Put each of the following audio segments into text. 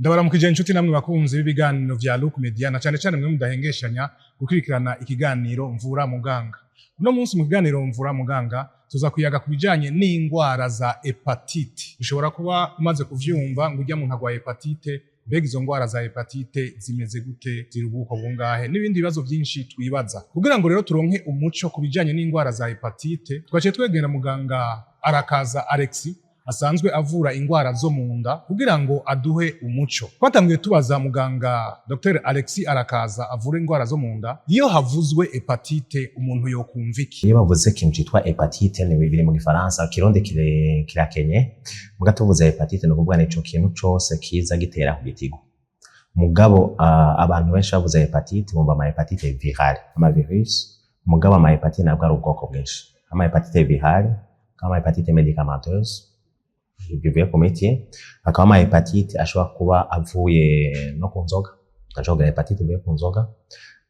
Ndabaramukije inshuti namwe bakunzi b'ibiganiro vya Look Media na cyane mwe mudahengeshanya gukurikirana ikiganiro Mvura Muganga. Uno munsi mu kiganiro Mvura Muganga tuza kuyaga kubijanye n'ingwara za hepatite. Ushobora kuba umaze kuvyumva ngo ujya mu ntagwa hepatite, mbega izo ngwara za hepatite zimeze gute, ziri ubuko bungahe n'ibindi bibazo byinshi twibaza. Kugira ngo rero turonke umuco kubijanye n'ingwara za hepatite, twaciye twegera muganga Arakaza Alexis asanzwe avura ingwara zo mu nda kugira ngo aduhe umuco. Twatangiye tubaza muganga Dr. Alexis Arakaza avura ingwara zo mu nda, iyo havuzwe hepatite umuntu yokumva iki? Iyo bavuze ikintu cyitwa hepatite ni bibiri mu Gifaransa, kirundi kirakenye. Muga tuvuze hepatite no kuvuga nico kintu cyose kiza gitera ku gitigo. Mugabo abantu benshi bavuze hepatite bumva ama hepatite virale, ama virus. Mugabo ama hepatite nabwo ari ubwoko bwinshi. Ama hepatite virale, kama hepatite medicamenteuse bivuye ku miti, akaba ama hepatite ashobora kuba avuye no ku nzoga, akagira hepatite bivuye ku nzoga,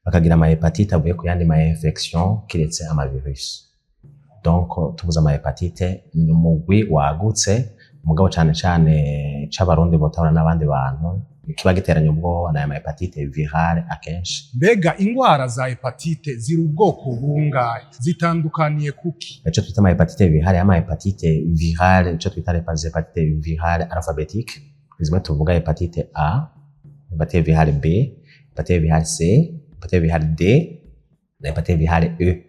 akagira ama hepatite avuye ku yandi ma infection kiretse ama virus. Donc tuvuze ama hepatite ni umugwi wagutse, mugabo cyane c'abarundi botahura n'abandi bantu kiba giteranye ubwo na ama hepatite virale akenshi. Mbega ingwara za hepatite ziri ubwoko bungahe, zitandukaniye kuki? Ico twita ama hepatite virale, ama hepatite virale ico twita hepatite virale alphabétique, bizimwe tuvuga hepatite A, hepatite virale B, hepatite virale C, hepatite virale D na hepatite virale E.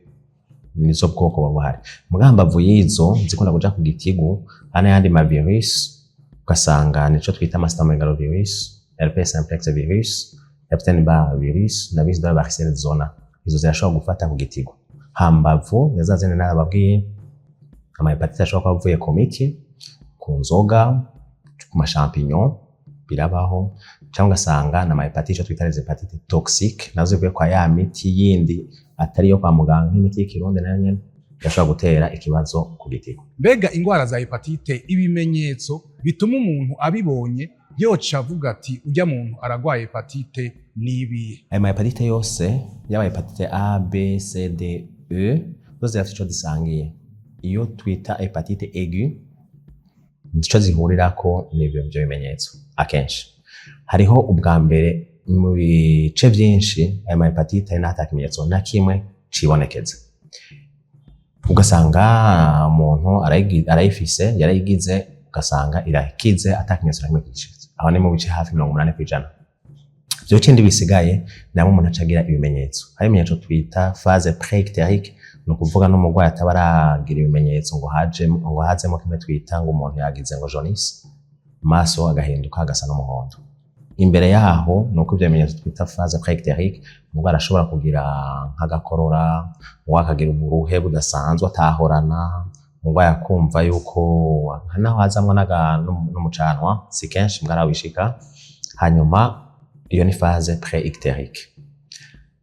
Nizo bwoko buhari. Mugamba vuyizo zikunda kuja ku gitigu, ana yandi ma virus ugasanga nico twita cytomegalovirus, herpes simplex virus, Epstein Barr virus na virus de varicelle zona. Izo zirashobora gufata ku gitigo. Hambavu yazazene n'ababwiye ama hepatite ashobora kuba avuye ku miti, ku nzoga, ku ma champignon birabaho, cyangwa ugasanga na ama hepatite twita les hepatite toxique nazo bivuye kwa ya miti yindi atari yo kwa muganga nk'imiti y'ikirundi nayo nyene yashobora gutera ikibazo ku gitigo. Mbega ingwara za hepatite ibimenyetso bituma umuntu abibonye yoca avuga ati ujya muntu aragwaye hepatite nibi? Ayo ma hepatite yose yaba hepatite A, B, C, D, E zose zifite ico zisangiye. Iyo twita hepatite aiguë nico zihurirako n'ibyo bimenyetso akenshi. Hariho ubwa mbere mu bice byinshi ayo ma hepatite nta kimenyetso na kimwe cibonekeza. Ugasanga umuntu arayifise yarayigize, ugasanga irakize atakimenyetso kimwe gicitse. Aho ni mu bice hafi 80%. Byo kindi bisigaye namo umuntu acagira ibimenyetso. Hari ibimenyetso twita phase pré-ictérique, no kuvuga no mugwayi atabaragira ibimenyetso ngo hazemo kimwe twita ngo umuntu yagize ngo jaunisse, maso agahinduka agasa n'umuhondo. Imbere yaho nuko ibyo bimenyetso twita phase pré-ictérique, umugwayi arashobora kugira nk'agakorora, wakagira uburuhe budasanzwe atahorana, umugwayi akumva yuko naho hazamwe n'umucanwa, si kenshi mbwara wishika. Hanyuma iyo ni phase pré-ictérique.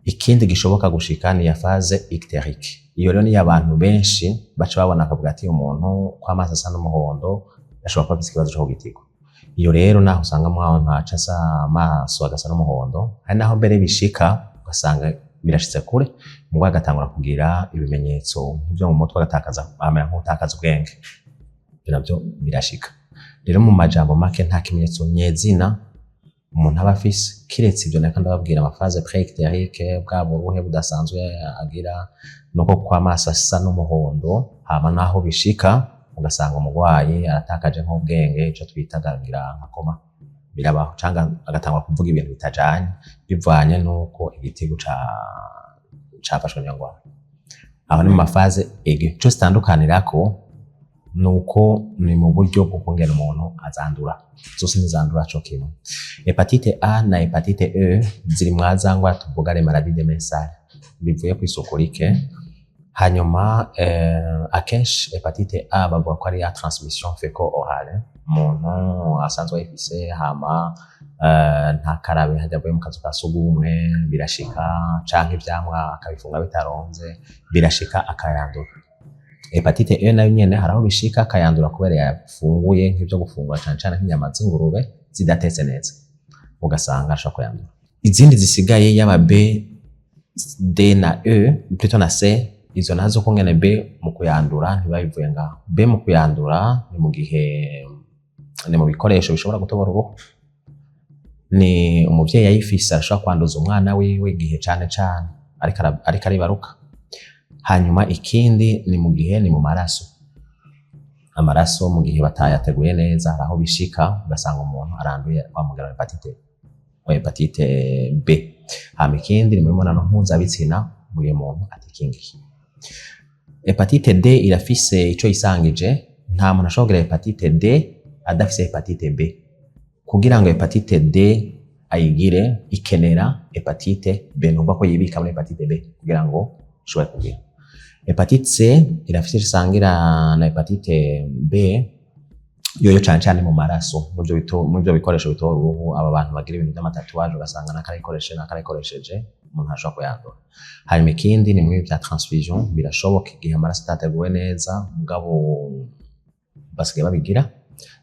Ikindi gishoboka gushika ni ya phase ictérique. Iyo rero ni abantu benshi baca babona akavuga ati umuntu kwa amaso asa n'umuhondo ashobora kuba afite ikibazo cyo gitigo. Iyo rero naho usanga mwaho ntaca asa amaso agasa n'umuhondo, hari naho mbere bishika ugasanga birashitse kure, umugwayi agatangura kugira ibimenyetso nk'ibyo mu mutwe, agatakaza amera nk'utakaza ubwenge. Ibyo nabyo birashika. Rero mu majambo make nta kimenyetso nyezina umuntu aba afise kiretse ibyo nakandi babwira ama phase pré-ictérique, bwa buruhe budasanzwe agira nuko kwa amaso asa n'umuhondo. Hama naho bishika ugasanga umugwayi aratakaje nk'ubwenge, ico twitagira nka koma, birabaho. Cyangwa agatangura kuvuga ibintu bitajanye bivanye nuko igitigo cafashwe n'ingwara. Aho ni mu phase aiguë. Cyo zitandukanirako nuko ni mu buryo bwo kongera umuntu azandura. Zose nizandura cyo kimwe. Hepatite A na hepatite E ziri mwazangwa tuvuga les maladies de Mensal bivuye ku isuku rike. Hanyuma akenshi hepatite A bavuga ko ari ya transmission féco-orale, umuntu asanzwe ayifise hama nta karabe hadavuye mu kazu ka sugumwe, birashika, canke ivyamwa akabifunga bitaronze, birashika akayandura. Hepatite E nayo nyene haraho bishika akayandura kubera yafunguye nk'ibyo gufungura cyane nk'inyama z'ingurube zidatetse neza, ugasanga ashaka kuyandura. Izindi zisigaye yaba B, D na E, plutôt na C, izo nazo kungene B mu kuyandura ntibabivuye ngaho. B mu kuyandura ni mu gihe ni mu bikoresho bishobora gutobora uruhu, ni umuvyeyi yayifise arashobora kwanduza umwana wiwe igihe cane ariko aribaruka. Hanyuma ikindi ni mu gihe ni mu maraso. Amaraso mu gihe batayateguye neza haraho bishika ugasanga umuntu aranduye kwa mugara hepatite B. Hama ikindi ni mu mibonano mpuzabitsina mu gihe umuntu atikingiye. Hepatite D irafise ico yisangije, nta muntu ashobora kugira hepatite D adafise hepatite B. Kugira ngo hepatite D ayigire ikenera hepatite B, numva ko yibika muri hepatite B kugira ngo ishobore kugira. Hepatite C irafise isangira na hepatite B yoyo cane mu maraso, mu byo bikoresho bitora uruhu. Aba bantu bagira ibintu by'amatatuwaje ugasanga nakarayikoresheje umuntu ashobora kuyandura. Hanyuma ikindi ni muri bya transfusion, birashoboka igihe amaraso atateguwe neza mugabo basigaye babigira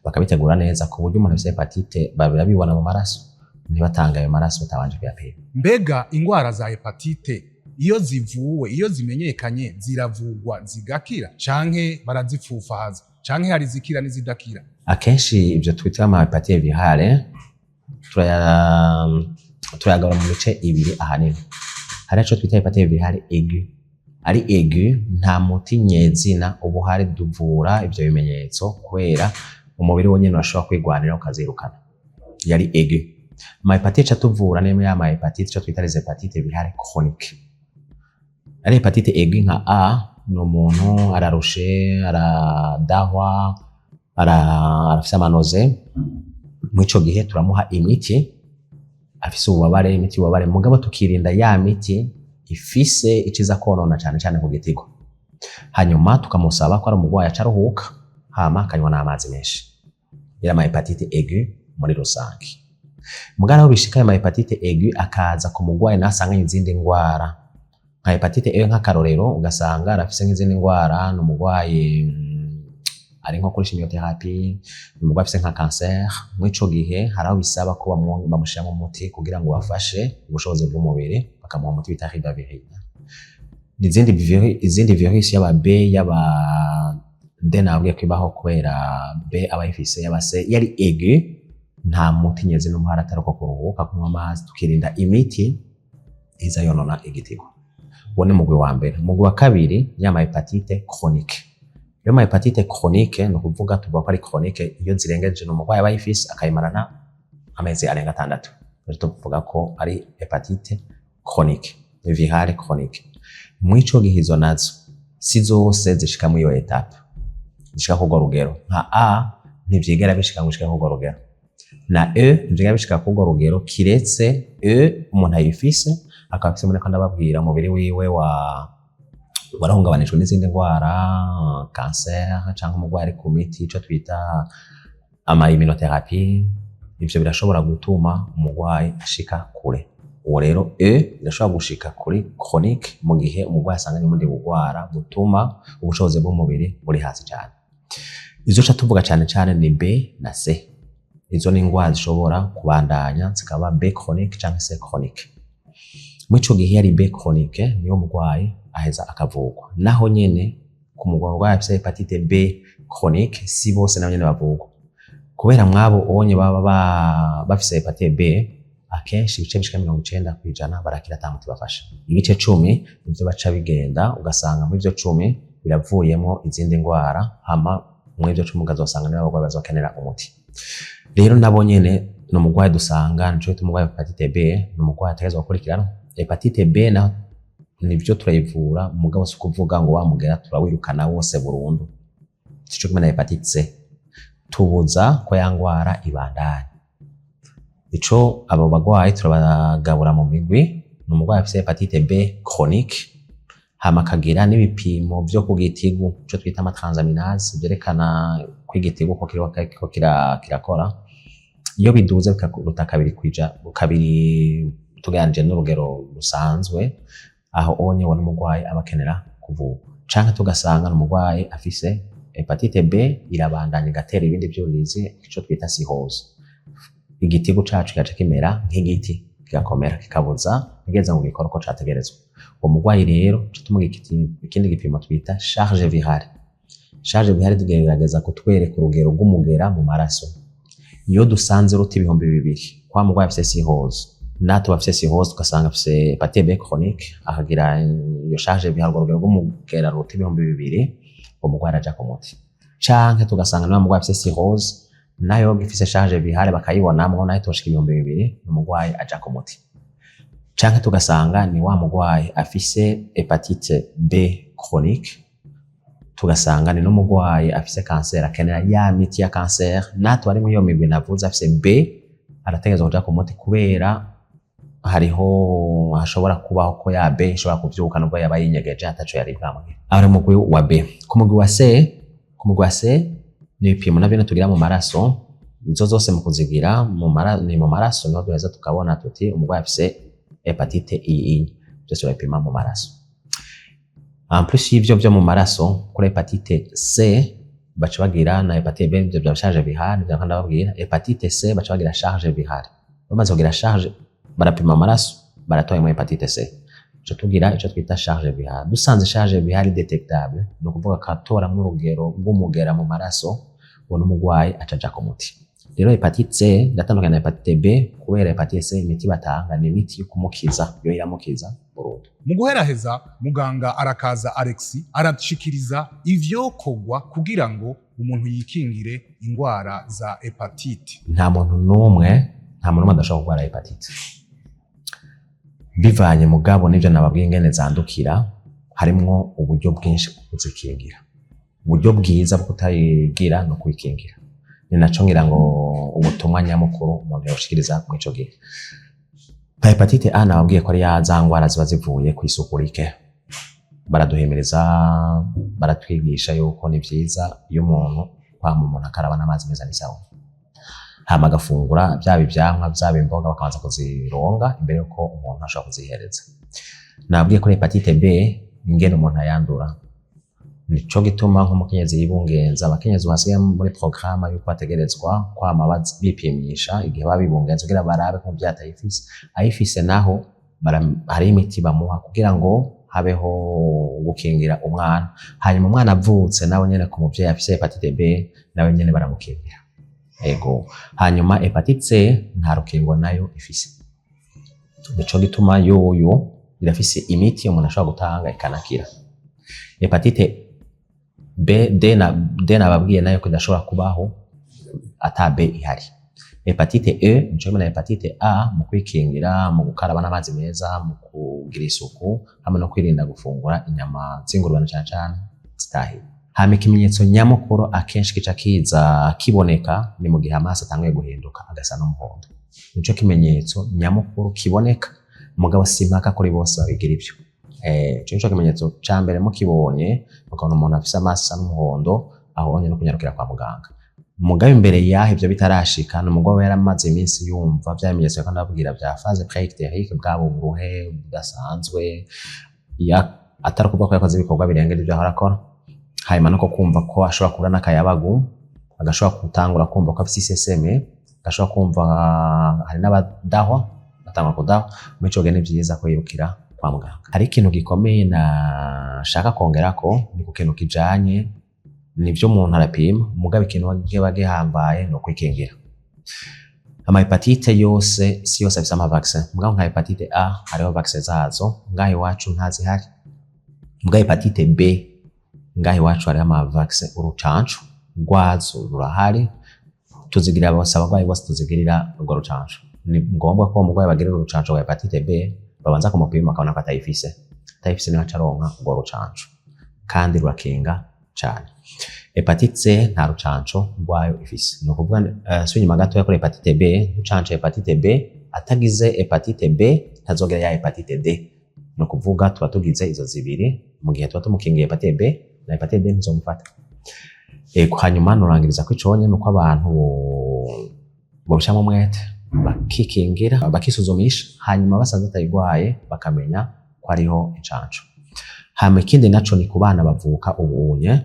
bakabitegura neza ku buryo umuntu afite hepatite babibona mu maraso ntibatanga ayo maraso batabanje kuyapima. Mbega ingwara za hepatite iyo zivuwe, iyo zimenyekanye ziravugwa zigakira canke barazipfufahaza canke hari zikira n'izidakira? Akenshi ibyo twita ama hepatite virale turayagabura mu bice ibiri ahanini. Hari ico twita hepatite virale aiguë. Ari aiguë nta muti nyezina ubu hari duvura ivyo bimenyetso kubera umubiri wonyene urashobora kwigwanira ukazirukana. Yari aiguë. Ma hepatite atuvura nemwe ya ma hepatite cyo twita les hepatite virale chronique. Ari hepatite aiguë nka A no umuntu ararushe, aradahwa, arafise amanoze. Mwico gihe turamuha imiti afise ububabare, imiti ububabare mugabo tukirinda ya miti ifise iciza konona cyane ku gitigo. Hanyuma tukamusaba ko ari umugwayi acaruhuka hama akanywa n'amazi menshi. Ira ma hepatite aiguë muri rusange. Mugara aho bishika ma hepatite aiguë akaza ku mugwayi nasanga izindi ngwara nka hepatite A nk'akarorero ugasanga arafise nk'izindi ngwara n'umugwayi ari nko kuri chimiothérapie, umugwayi afise nka cancer. Mwico gihe haraho bisaba ko bamushiramo umuti kugira ngo bafashe ubushobozi bw'umubiri, bakamuha umuti bita ribavirin. Izindi virus yaba B yaba D nabwiye kwibaho kubera B abayifise yaba C yari aiguë nta muti nyeze n'umuhara atarako kuruhuka kunywa amazi tukirinda imiti iza yonona igitigo. Wone mugwi wa mbere. Mugwi wa kabiri yama hepatite chronique. Yo ma hepatite chronique no kuvuga tuvuga ko ari chronique iyo zirengeje n'umugwayi abayifise akayimarana amezi arenga 6. Tuvuga ko ari hepatite chronique, virale chronique. Mwico gihizo nazo si zose zishika muri iyo etape. Zishika ku rugero nka A ntivyigera bishika gushika ku rugero, na E ntivyigera bishika ku rugero kiretse E umuntu ayifise akafise muri kandi ababwira umubiri wiwe warahungabanijwe n'izindi ngwara, cancer cyangwa umugwayi ku miti ico twita ama immunotherapie. Ivyo birashobora gutuma umugwayi ashika kure. Uwo rero E birashobora gushika kuri chronique mu gihe umugwayi asanganye n'ubundi bugwara butuma ubushobozi bw'umubiri buri hasi cyane. Izo cha tuvuga cyane ni B na C. Izo ni ingwara zishobora kubandanya zikaba B chronique cyangwa C chronique. Mwico gihe yari B chronique niyo mugwayi aheza akavugwa. Naho nyene ku mugwayi afise hepatite B chronique si bose nabo nyene bavugwa. Kubera mwabo onye baba bafise hepatite B akenshi ibice bishika 90% barakira atamuti bafasha. Ibice 10 nivyo baca bigenda ugasanga muri byo 10 biravuyemo izindi ngwara, hama muri byo 10 gazosanga nibo bagwayi bazokenera umuti. Rero nabo nyene no mugwayi dusanga nico tumugwayi hepatite B no mugwayi ategezwa gukurikirana. Hepatite B na nivyo turayivura mugabo si kuvuga ngo wamugera turawirukana wose burundu. Sico kimwe na hepatite C. Tubuza ko yangwara ibandanye. Ico abo bagwayi turabagabura mu migwi. N'umugwayi afise hepatite B chronique hama kagira n'ibipimo byo kugitigu cyo twita ama transaminase byerekana kwigitigu ko kirakora. Iyo biduze bikaruta kabiri tuganje n'urugero rusanzwe aho onye wone umugwayi abakenera kuvugwa. Canke tugasanga n'umugwayi afise hepatite B irabandanya gatera ibindi byurizi ico twita cirrhose. Igitigo cacu gace kimera nk'igiti kigakomera kikabuza kigeza mu gikoro ko categerezwa. Uwo mugwayi rero tumuga ikindi gipimo twita charge virale. Charge virale tugerageza kutwereka urugero rw'umugera mu maraso. Iyo dusanze ruti 2000 kwa mugwayi afise cirrhose natwe bafise cirrhose tugasanga afise hepatite B chronique akagira iyo charge biharwa urugero rw'umugera ruti 2000 umugwayi araja ku muti canke tugasanga nawe mugwayi afise cirrhose nayo gifise charge bihare bakayibonamwo nayo toshika 2000 umugwayi aja ku muti canke tugasanga ni wa mugwayi afise hepatite B chronique tugasanga ni n'umugwayi afise cancer akenera ya miti ya cancer natwe ari mu iyo migwi navuze afise B arategezwa kuja ku muti kubera hariho hashobora kubaho ko ya B ishobora kuvyuka nubwo yaba yinyegeje ataco yari bwamwe ari mugwi wa B ku mugwi wa C ni ibipimo navyo tugira mu maraso izo zose mu kuzigira mu maraso niho duheza tukabona tuti umugwayi afise hepatite I byose bipima mu maraso en plus y'ivyo byo mu maraso kuri hepatite C baca bagira na hepatite B byo charge bihari byo kandi babwira hepatite C baca bagira charge bihari bamaze kugira charge barapima amaraso baratoye mu hepatite C cyo tugira ico twita charge bihari dusanze charge bihari detectable no kuvuga katora mu rugero rw'umugera mu maraso ubona umugwayi acaja ku muti rero hepatite C ndatandukanye na hepatite B kubera hepatite C imiti batanga ni imiti yo kumukiza yo iramukiza burundu. Mu guheraheza muganga arakaza Alex arashikiriza ivyokorwa kugira ngo umuntu yikingire ingwara za hepatite. Nta muntu n'umwe adashobora kurwara hepatite bivanye mugabo n'ivyo nababwiye ingene zandukira harimwo uburyo bwinshi bwo kuzikingira. Uburyo bwiza bwo kutayigira no kuyikingira ni naco ngira ngo ubutumwa nyamukuru umuntu yoshikiriza mu ico gihe. Hepatite A nababwiye ko ari yazangwara ziba zivuye kw'isuku rike, baraduhimiriza baratwigisha yuko ni vyiza iyo umuntu akaraba n'amazi meza n'isabuni hama agafungura vyaba ivyamwa vyaba imboga bakabanza kuzironga imbere yuko umuntu ashobora kuzihereza. Nababwiye ko hepatite B ingene umuntu ayandura nico gituma nk'umukenyezi yibungenza abakenyezi basigaye muri programme yuko bategerezwa kwama bipimisha igihe babibungenza kugira barabe ko vyatayifise ayifise naho hari imiti bamuha kugira ngo habeho gukingira umwana hanyuma umwana avutse nawe nyene ku muvyeyi afise hepatite B nawe nyene baramukingira ego. Hanyuma hepatite C nta rukingo nayo ifise nico gituma yoyo irafise imiti umuntu ashobora gutanga ikanakira. Hepatite D nababwiye nayo ko idashobora kubaho ata B ihari. Hepatite E nico na hepatite A mu kwikingira mu gukaraba n'amazi meza mu kugira isuku hamwe no kwirinda gufungura inyama z'ingurube cyane zitahiye. Hama ikimenyetso nyamukuru akenshi kica kiza kiboneka ni mu gihe amaso atanguye guhinduka agasa n'umuhondo. Nico kimenyetso nyamukuru kiboneka mugabo simpaka kuri bose babigira ivyo. Nico kimenyetso ca mbere mu kibonye ukabona umuntu afise amaso n'umuhondo aho onye no kunyarukira kwa muganga. Mugabe imbere yaho ivyo bitarashika n'umugabo yaramaze iminsi yumva vya bimenyetso kandi ababwira vya phase préictérique bwabo buruhe budasanzwe ya atari kuvuga ko yakoze ibikorwa birengeje ivyo arakora hanyuma no kumva ko ashobora kubura n'akayabagu agashobora gutangura kumva ko afise iseseme agashobora kumva hari n'abadahwa batangwa kudahwa mu ico gene vyiza ko yirukira kwa muganga. Hari ikintu gikomeye na shaka kongerako ni ku kintu kijanye nivyo umuntu arapima mugabe ikintu kiba gihambaye no kwikingira. Ama hepatite yose si yose afise ama vaccin mugabo nka hepatite A hariho vaccin zazo ngaho iwacu ntazihari. Mugabe hepatite B ngaho iwacu hariho ama vaccin urucanco rwazo rurahari tuzigira bose abagwayi bose tuzigirira urwo rucanco. Ni ngombwa ko umugwayi bagirira urucanco rwa hepatite B babanza kumupima akabona ko atayifise niho acaronka urwo rucanco kandi rurakinga cane. Hepatite C nta rucanco rwayo ifise no kuvuga sunyuma gato yakora hepatite B rucanco hepatite B atagize hepatite B ntazogera ya hepatite D no kuvuga tuba tugize izo zibiri mu gihe tuba tumukingiye hepatite B na hepatite D ntizomufata. Hanyuma nurangiriza ko iconye nuko abantu bobishamwe mwete bakikingira bakisuzumisha hanyuma basanze atayigwaye bakamenya ko ariho incanco. Hama ikindi naco ni ku bana bavuka ubunye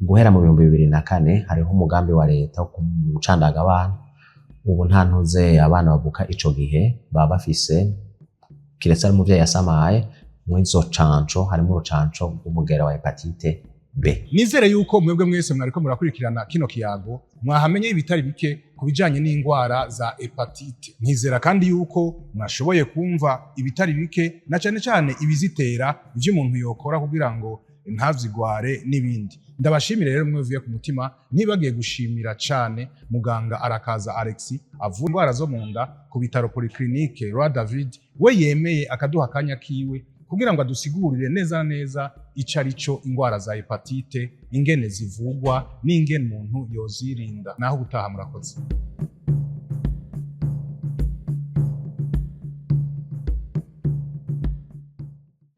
guhera mu 2004 hariho umugambi wa leta wo gucandaga abana ubu nta ntuze abana bavuka ico gihe baba bafise kiretse ari umuvyeyi yasamaye mwizo canco harimo urucanco rw'umugera wa hepatite B. Nizere yuko mwebwe mwese mwariko murakurikirana kino kiyago mwahamenye ibitari bike kubijanye n'indwara za hepatite. Nizera kandi yuko mwashoboye kumva ibitari bike na cyane cyane ibizitera, ivyo umuntu yokora kugira ngo ntazigware n'ibindi. Ndabashimire rero mwevuye ku mutima, ntibagiye gushimira cyane muganga Arakaza Alexis avura indwara zo mu nda ku bitaro Polyclinique Roi David, we yemeye akaduha akanya kiwe kugira ngo adusigurire neza neza ico arico indwara za hepatite, ingene zivugwa n'ingene umuntu yozirinda. Naho ubutaha murakoze.